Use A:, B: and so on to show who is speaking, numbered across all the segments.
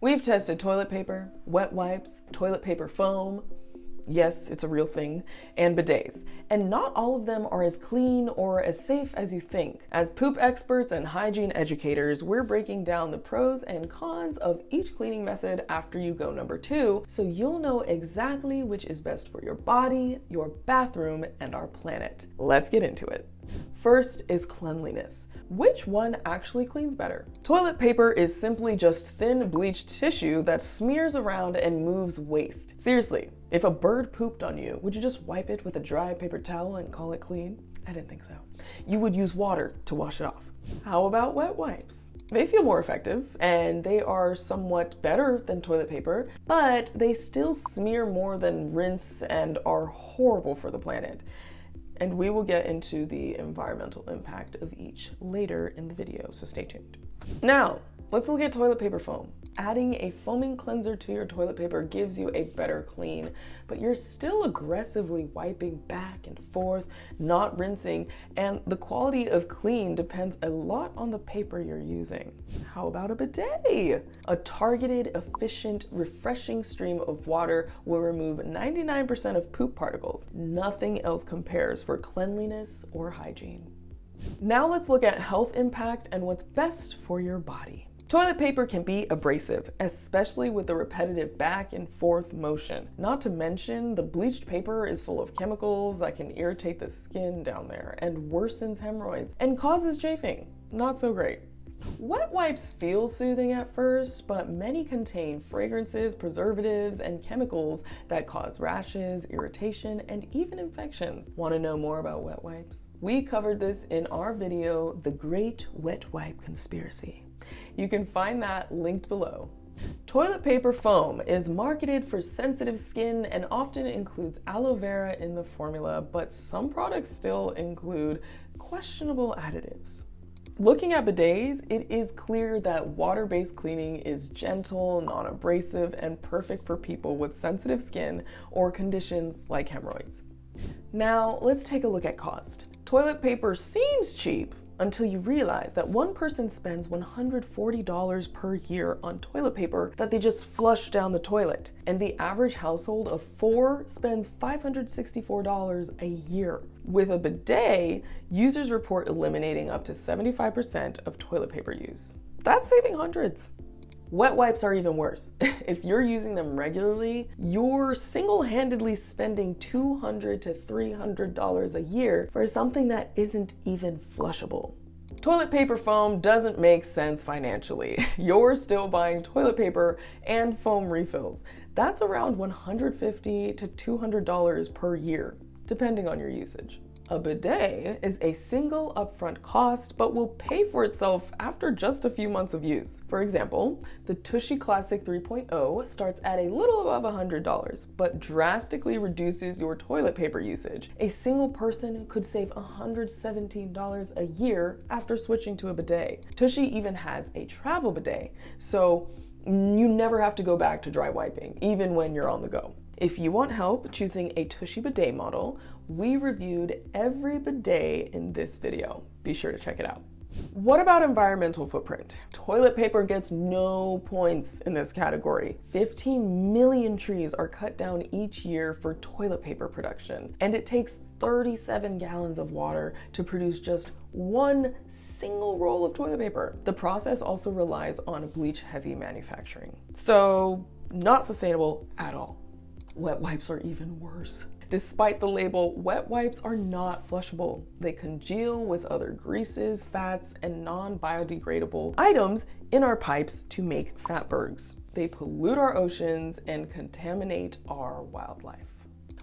A: We've tested toilet paper, wet wipes, toilet paper foam, yes, it's a real thing, and bidets. And not all of them are as clean or as safe as you think. As poop experts and hygiene educators, we're breaking down the pros and cons of each cleaning method after you go number 2, so you'll know exactly which is best for your body, your bathroom, and our planet. Let's get into it. First is cleanliness. Which one actually cleans better? Toilet paper is simply just thin bleached tissue that smears around and moves waste. Seriously, if a bird pooped on you, would you just wipe it with a dry paper towel and call it clean? I didn't think so. You would use water to wash it off. How about wet wipes? They feel more effective, and they are somewhat better than toilet paper, but they still smear more than rinse and are horrible for the planet. And we will get into the environmental impact of each later in the video, so stay tuned. Now, let's look at toilet paper foam. Adding a foaming cleanser to your toilet paper gives you a better clean, but you're still aggressively wiping back and forth, not rinsing, and the quality of clean depends a lot on the paper you're using. How about a bidet? A targeted, efficient, refreshing stream of water will remove 99% of poop particles. Nothing else compares for cleanliness or hygiene. Now let's look at health impact and what's best for your body. Toilet paper can be abrasive, especially with the repetitive back and forth motion. Not to mention, the bleached paper is full of chemicals that can irritate the skin down there and worsens hemorrhoids and causes chafing. Not so great. Wet wipes feel soothing at first, but many contain fragrances, preservatives, and chemicals that cause rashes, irritation, and even infections. Want to know more about wet wipes? We covered this in our video, The Great Wet Wipe Conspiracy. You can find that linked below. Toilet paper foam is marketed for sensitive skin and often includes aloe vera in the formula, but some products still include questionable additives. Looking at bidets, it is clear that water-based cleaning is gentle, non-abrasive, and perfect for people with sensitive skin or conditions like hemorrhoids. Now, let's take a look at cost. Toilet paper seems cheap until you realize that one person spends $140 per year on toilet paper that they just flush down the toilet. And the average household of 4 spends $564 a year. With a bidet, users report eliminating up to 75% of toilet paper use. That's saving hundreds. Wet wipes are even worse. If you're using them regularly, you're single-handedly spending $200 to $300 a year for something that isn't even flushable. Toilet paper foam doesn't make sense financially. You're still buying toilet paper and foam refills. That's around $150 to $200 per year, depending on your usage. A bidet is a single upfront cost, but will pay for itself after just a few months of use. For example, the Tushy Classic 3.0 starts at a little above $100, but drastically reduces your toilet paper usage. A single person could save $117 a year after switching to a bidet. Tushy even has a travel bidet, so you never have to go back to dry wiping, even when you're on the go. If you want help choosing a Tushy bidet model, we reviewed every bidet in this video. Be sure to check it out. What about environmental footprint? Toilet paper gets no points in this category. 15 million trees are cut down each year for toilet paper production, and it takes 37 gallons of water to produce just one single roll of toilet paper. The process also relies on bleach-heavy manufacturing, so not sustainable at all. Wet wipes are even worse. Despite the label, wet wipes are not flushable. They congeal with other greases, fats, and non-biodegradable items in our pipes to make fatbergs. They pollute our oceans and contaminate our wildlife.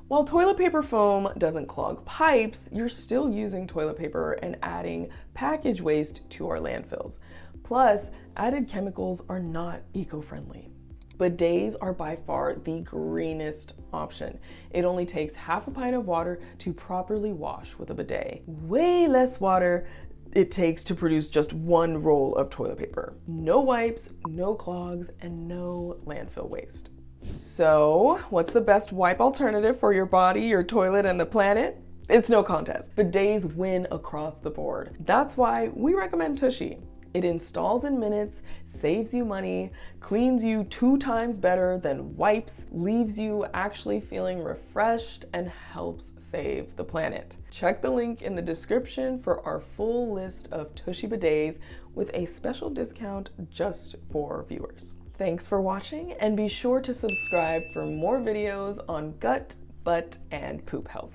A: While toilet paper foam doesn't clog pipes, you're still using toilet paper and adding package waste to our landfills. Plus, added chemicals are not eco-friendly. Bidets are by far the greenest option. It only takes half a pint of water to properly wash with a bidet. Way less water it takes to produce just one roll of toilet paper. No wipes, no clogs, and no landfill waste. So, what's the best wipe alternative for your body, your toilet, and the planet? It's no contest. Bidets win across the board. That's why we recommend Tushy. It installs in minutes, saves you money, cleans you 2 times better than wipes, leaves you actually feeling refreshed, and helps save the planet. Check the link in the description for our full list of Tushy bidets with a special discount just for viewers. Thanks for watching, and be sure to subscribe for more videos on gut, butt, and poop health.